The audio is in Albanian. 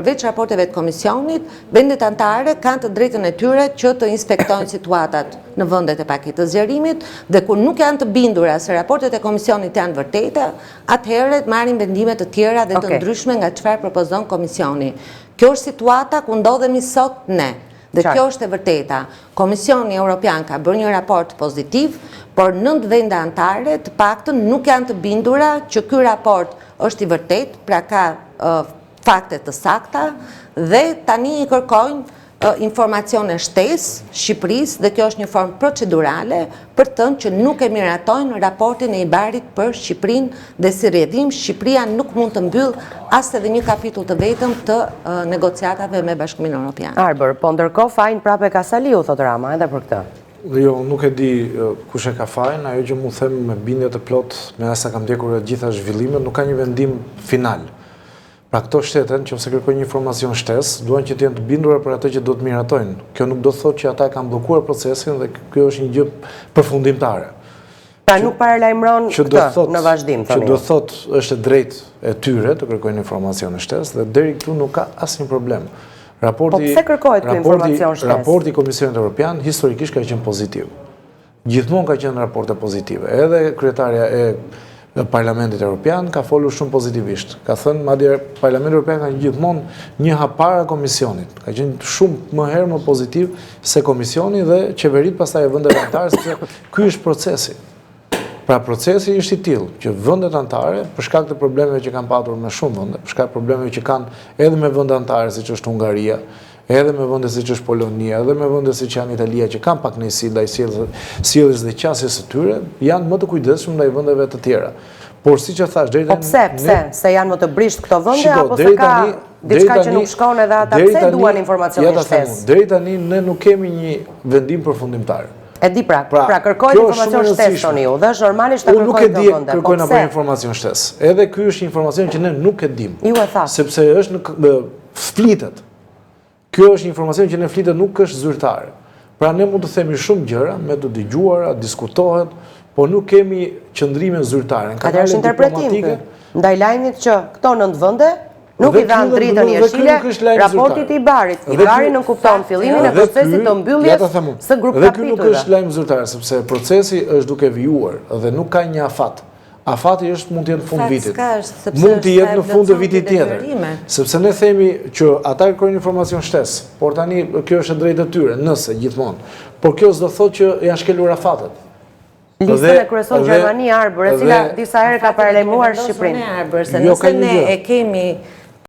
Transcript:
Përveç raporteve të komisionit, vendet anëtare kanë të drejtën e tyre që të inspektojnë situatat në vendet e paketës zgjerimit dhe kur nuk janë të bindura se raportet e komisionit janë vërteta, atëherë marrin vendime të tjera dhe të ndryshme nga çfarë propozon komisioni. Kjo është situata ku ndodhemi sot ne. Dhe kjo është e vërteta. Komisioni Evropian ka bërë një raport pozitiv, por 9 vende anëtare të paktën nuk janë të bindura që ky raport është i vërtet, pra ka fakte të sakta dhe tani i kërkojnë informacione shtesë Shqipërisë dhe kjo është një formë procedurale për të thënë që nuk e miratojnë raportin e IBAR-it për Shqipërinë dhe si rrjedhim Shqipëria nuk mund të mbyll as edhe një kapitull të vetëm të negociatave me Bashkimin Evropian. Arbër, po ndërkohë fajin prapë ka Saliu, thot Rama, edhe për këtë. Jo, nuk e di kush e ka fajin, ajo që mu them me bindje të plot me asa kam ndjekur gjitha zhvillimet, nuk ka një vendim final. Pra këto shtetet, që ose kërkojnë një informacion shtesë, duan që të jenë të bindura për atë që do të miratojnë. Kjo nuk do të thotë që ata kanë bllokuar procesin dhe kjo është një gjë përfundimtare. Pra nuk paralajmëron këtë në vazhdim, thoni. Që do të thotë është e drejtë e tyre të kërkojnë informacion shtesë dhe deri këtu nuk ka asnjë problem. Po pse kërkohet ky informacion shtesë? Raporti i Komisionit Evropian historikisht ka qenë pozitiv. Gjithmonë ka qenë raporte pozitive. Edhe kryetarja e Parlamentit Evropian ka folur shumë pozitivisht. Ka thënë, madje Parlamenti Evropian ka gjithmonë një hap para Komisionit. Ka qenë shumë më herë më pozitiv se Komisioni dhe qeverit pastaj e vendeve anëtare, sepse ky është procesi. Pra procesi është i tillë që vendet anëtare, për shkak të problemeve që kanë patur me shumë vende, për shkak të problemeve që kanë edhe me vende anëtare siç është Hungaria, edhe me vende siç është Polonia, edhe me vende siç janë Italia që kanë pak nësi ndaj sjelljes dhe qasjes së tyre, janë më të kujdesshëm ndaj vendeve të tjera. Por siç e thash, deri tani pse se janë më të brisht këto vende apo se ka diçka që nuk shkon edhe ata pse duan informacione shtesë? Deri tani ne nuk kemi një vendim përfundimtar. E di pra kërkojnë informacion shtesë toni ju, dhe është normalisht ta kërkojnë këto vende. Kërkojnë apo informacion shtesë. Edhe ky është informacion që ne nuk e dimë. Ju e thash. Sepse është në flitet. Kjo është informacion që ne flitet nuk është zyrtare. Pra ne mund të themi shumë gjëra, me të dëgjuara, diskutohet, por nuk kemi qëndrime zyrtare. Atëherë është interpretim ndaj lajmit që këto 9 vende nuk i dhanë dritën jeshile raportit i IBAR-it. IBAR-i nënkupton fillimin e procesit të mbylljes së grup kapitujve. Dhe ky nuk është lajm zyrtar, sepse procesi është duke vijuar dhe nuk ka një afat. Afati është mund të jetë në fund vitit. Mund të jetë në fund të vitit tjetër. Sepse ne themi që ata kërkojnë informacion shtesë, por tani kjo është e drejtë e tyre, nëse gjithmonë. Por kjo s'do thotë që janë shkelur afatet. Listën e kryeson Gjermania Arbër, e cila disa herë ka paralajmëruar Shqipërinë. Se nëse ne e kemi